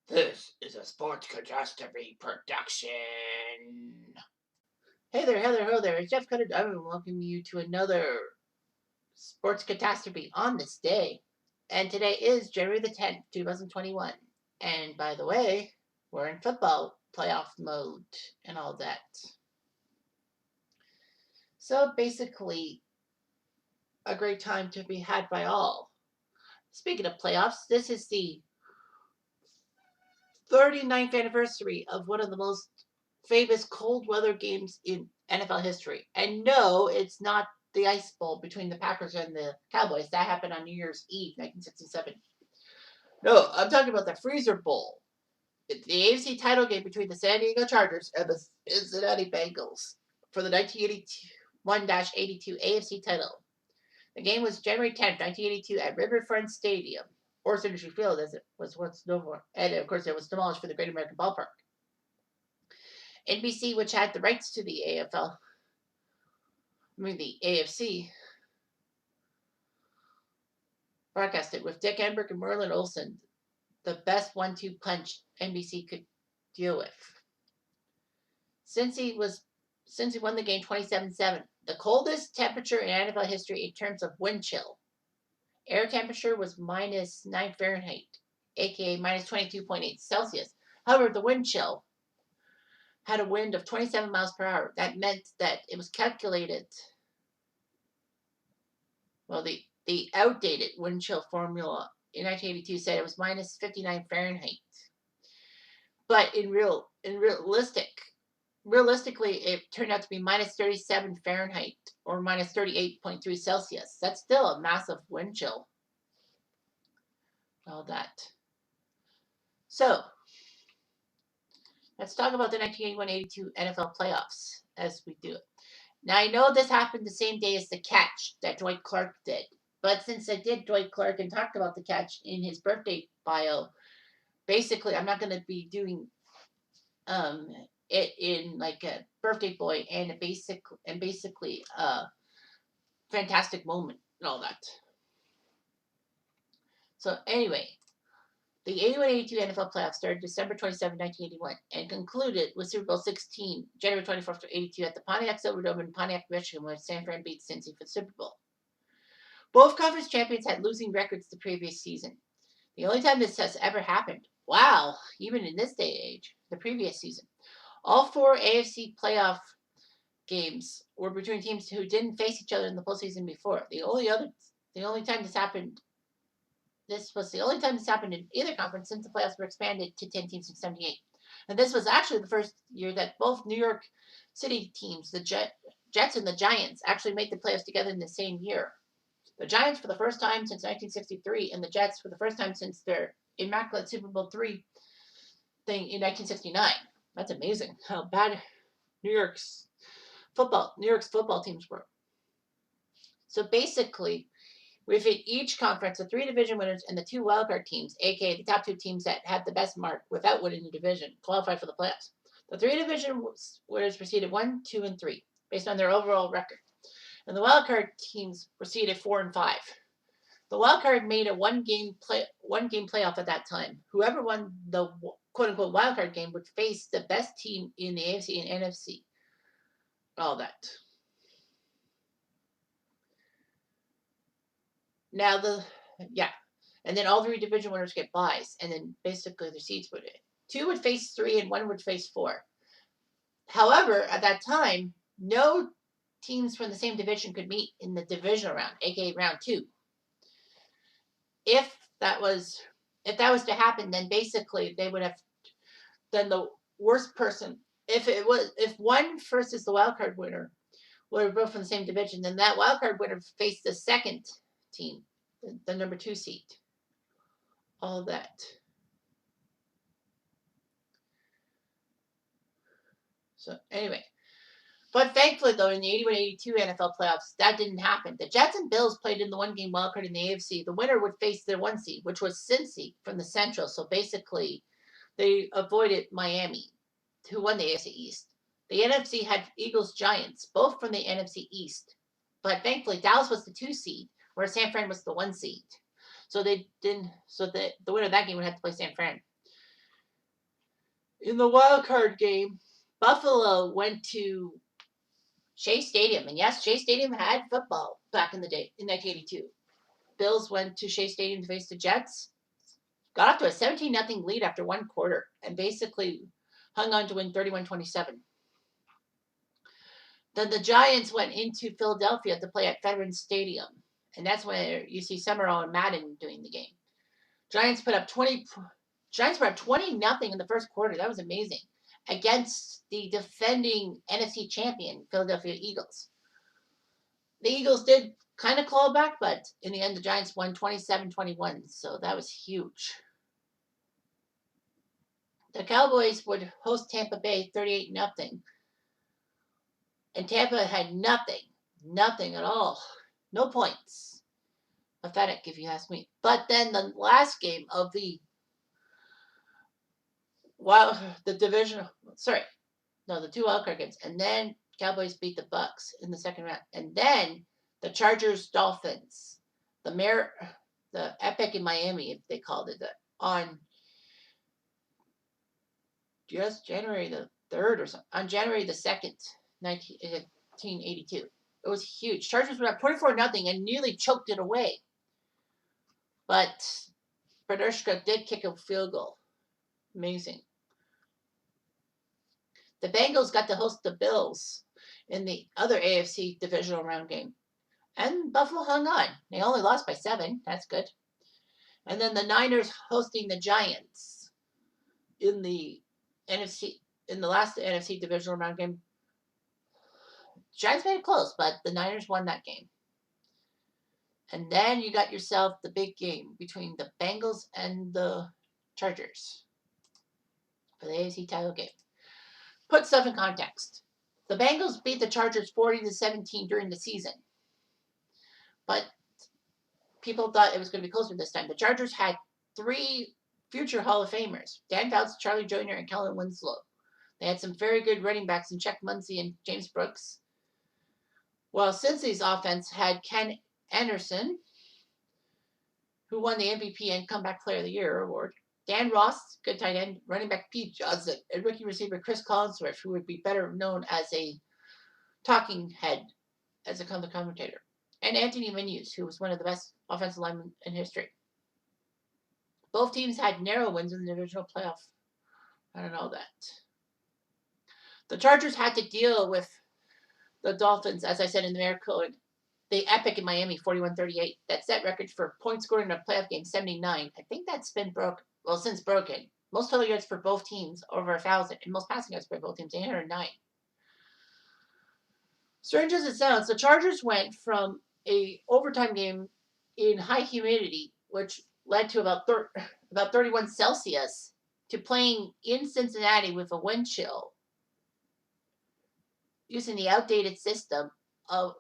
This is a Sports Catastrophe production. Hey there, hello there. It's Jeff Cutter. I'm welcoming you to another Sports Catastrophe on this day. And today is January the 10th, 2021. And by the way, we're in football playoff mode and all that. So basically, a great time to be had by all. Speaking of playoffs, this is the 39th anniversary of one of the most famous cold weather games in NFL history. And no, it's not the Ice Bowl between the Packers and the Cowboys. That happened on New Year's Eve, 1967. No, I'm talking about the Freezer Bowl. It's the AFC title game between the San Diego Chargers and the Cincinnati Bengals for the 1981-82 AFC title. The game was January 10th, 1982 at Riverfront Stadium, or Signature Field as it was once known for. And of course, it was demolished for the Great American Ballpark. NBC, which had the rights to the the AFC, broadcast it with Dick Enberg and Merlin Olsen, the best 1-2 punch NBC could deal with. Since he won the game 27-7, the coldest temperature in NFL history in terms of wind chill. Air temperature was -9 Fahrenheit, aka -22.8 Celsius. However, the wind chill had a wind of 27 miles per hour. That meant that it was calculated. Well, the outdated wind chill formula in 1982 said it was -59 Fahrenheit. But realistically, it turned out to be -37 Fahrenheit or -38.3 Celsius. That's still a massive wind chill. All that. So, let's talk about the 1981-82 NFL playoffs as we do it. Now, I know this happened the same day as the catch that Dwight Clark did. But since I did Dwight Clark and talked about the catch in his birthday bio, basically, I'm not going to be doing it in like a birthday boy and basically a fantastic moment and all that. So anyway, the 81-82 NFL playoffs started December 27, 1981, and concluded with Super Bowl 16, January 24th, 82, at the Pontiac Silverdome in Pontiac, Michigan, where San Fran beat Cincy for the Super Bowl. Both conference champions had losing records the previous season. The only time this has ever happened, wow, even in this day and age, the previous season. All four AFC playoff games were between teams who didn't face each other in the postseason before. The only time this happened in either conference since the playoffs were expanded to 10 teams in 78. And this was actually the first year that both New York City teams, the Jets and the Giants, actually made the playoffs together in the same year. The Giants for the first time since 1963, and the Jets for the first time since their immaculate Super Bowl III thing in 1969. That's amazing how bad New York's football teams were. So basically, within each conference, the three division winners and the two wildcard teams, aka the top two teams that had the best mark without winning the division, qualified for the playoffs. The three division winners proceeded 1, 2, and 3 based on their overall record, and the wildcard teams proceeded 4 and 5. The wildcard made a one-game playoff at that time. Whoever won the quote-unquote wildcard game would face the best team in the AFC and NFC. All that. Now and then all three division winners get byes, and then basically their seeds would. 2 would face 3, and 1 would face 4. However, at that time, no teams from the same division could meet in the divisional round, aka round 2. If that was to happen, then basically they would have done the worst person. If one versus the wildcard winner were both from the same division, then that wildcard winner faced the second team, the number 2 seed. All that. So anyway, but thankfully though, in the 81-82 NFL playoffs, that didn't happen. The Jets and Bills played in the one-game wildcard in the AFC. The winner would face their 1 seed, which was Cincy from the Central. So basically, they avoided Miami, who won the AFC East. The NFC had Eagles Giants, both from the NFC East. But thankfully, Dallas was the 2 seed, where San Fran was the 1 seed. So the winner of that game would have to play San Fran. In the wild card game, Buffalo went to Shea Stadium, and yes, Shea Stadium had football back in the day in 1982. Bills went to Shea Stadium to face the Jets, got off to a 17-0 lead after one quarter, and basically hung on to win 31-27. Then the Giants went into Philadelphia to play at Veterans Stadium, and that's where you see Summerall and Madden doing the game. Giants put up 20-0 in the first quarter. That was amazing against the defending NFC champion Philadelphia Eagles. The Eagles did kind of claw back, but in the end, the Giants won 27-21, so that was huge. The Cowboys would host Tampa Bay 38-0, and Tampa had nothing at all. No points. Pathetic, if you ask me. But then the last game of the the two wildcard games, and then Cowboys beat the Bucks in the second round, and then the Chargers Dolphins, the epic in Miami, if they called it that, on just January the 3rd or something, on January the 2nd, 1982. It was huge. Chargers were up 24-0 and nearly choked it away, but Berdurska did kick a field goal. Amazing. The Bengals got to host the Bills in the other AFC divisional round game. And Buffalo hung on. They only lost by 7. That's good. And then the Niners hosting the Giants in the last NFC divisional round game. Giants made it close, but the Niners won that game. And then you got yourself the big game between the Bengals and the Chargers for the AFC title game. Put stuff in context. The Bengals beat the Chargers 40-17 during the season. But people thought it was going to be closer this time. The Chargers had 3 future Hall of Famers: Dan Fouts, Charlie Joyner, and Kellen Winslow. They had some very good running backs in Chuck Muncie and James Brooks. While Cincy's offense had Ken Anderson, who won the MVP and Comeback Player of the Year award, Dan Ross, good tight end, running back Pete Johnson, and rookie receiver Chris Collinsworth, who would be better known as a talking head as a commentator, and Anthony Menus, who was one of the best offensive linemen in history. Both teams had narrow wins in the divisional playoff. I don't know that. The Chargers had to deal with the Dolphins, as I said in the miracle, the epic in Miami, 41-38. That set records for points scored in a playoff game, 79. I think that's been since broken. Most total yards for both teams, over 1,000, and most passing yards for both teams, 809. Strange as it sounds, the Chargers went from a overtime game in high humidity, which led to about 31 Celsius, to playing in Cincinnati with a wind chill, using the outdated system of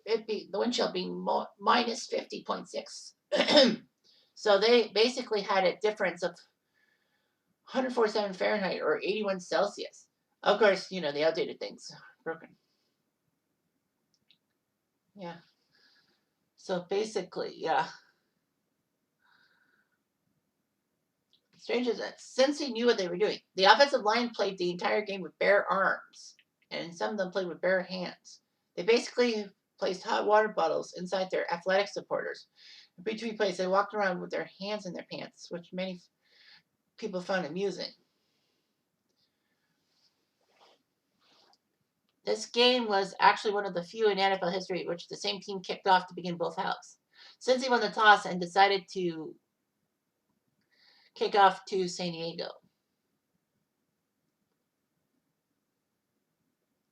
the wind chill being minus 50.6. So they basically had a difference of 147 Fahrenheit or 81 Celsius. Of course, the outdated things broken. Yeah. So basically, yeah. Strange as that, since he knew what they were doing, the offensive line played the entire game with bare arms, and some of them played with bare hands. They basically placed hot water bottles inside their athletic supporters. In between plays, they walked around with their hands in their pants, which many people found amusing. This game was actually one of the few in NFL history in which the same team kicked off to begin both halves. Cincy won the toss and decided to kick off to San Diego.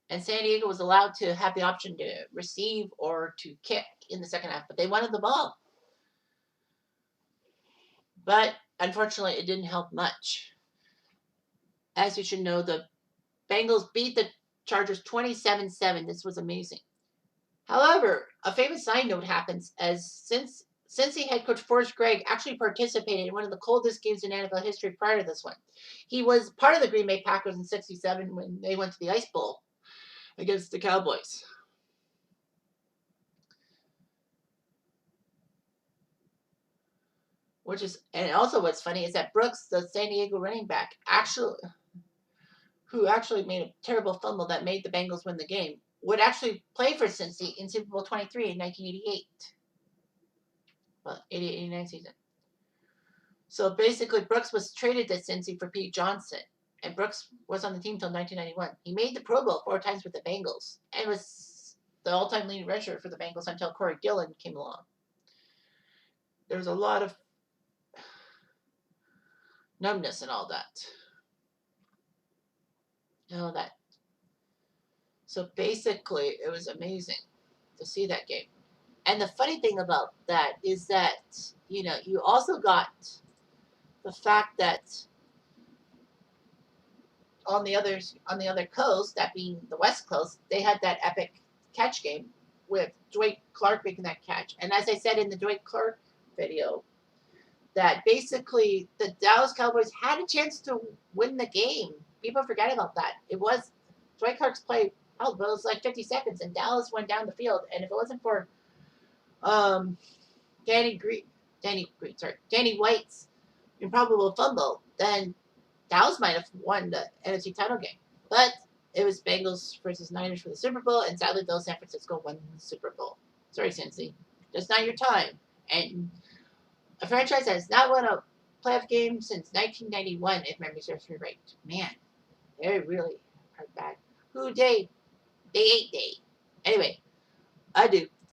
And San Diego was allowed to have the option to receive or to kick in the second half, but they wanted the ball. But unfortunately, it didn't help much. As you should know, the Bengals beat the Chargers 27-7. This was amazing. However, a famous side note happens as Cincy head coach Forrest Gregg actually participated in one of the coldest games in NFL history prior to this one. He was part of the Green Bay Packers in '67 when they went to the Ice Bowl against the Cowboys. And also what's funny is that Brooks, the San Diego running back, actually who actually made a terrible fumble that made the Bengals win the game, would actually play for Cincy in Super Bowl 23 in 1988. Well, 88-89 season. So basically, Brooks was traded to Cincy for Pete Johnson. And Brooks was on the team until 1991. He made the Pro Bowl 4 times with the Bengals and was the all-time leading rusher for the Bengals until Corey Dillon came along. There was a lot of numbness and all that. All that. So basically, it was amazing to see that game. And the funny thing about that is that, you also got the fact that on the other coast, that being the West Coast, they had that epic catch game with Dwight Clark making that catch. And as I said in the Dwight Clark video, that basically the Dallas Cowboys had a chance to win the game. People forget about that. It was Dwight Clark's play. Oh, but it was like 50 seconds, and Dallas went down the field. And if it wasn't for Danny White's improbable fumble, then Dallas might have won the NFC title game. But it was Bengals versus Niners for the Super Bowl, and sadly, though, San Francisco won the Super Bowl. Sorry, Cincy. Just not your time. And a franchise that has not won a playoff game since 1991, if memory serves me right. Man, they really are bad. Who day? They ate day. Anyway, I do.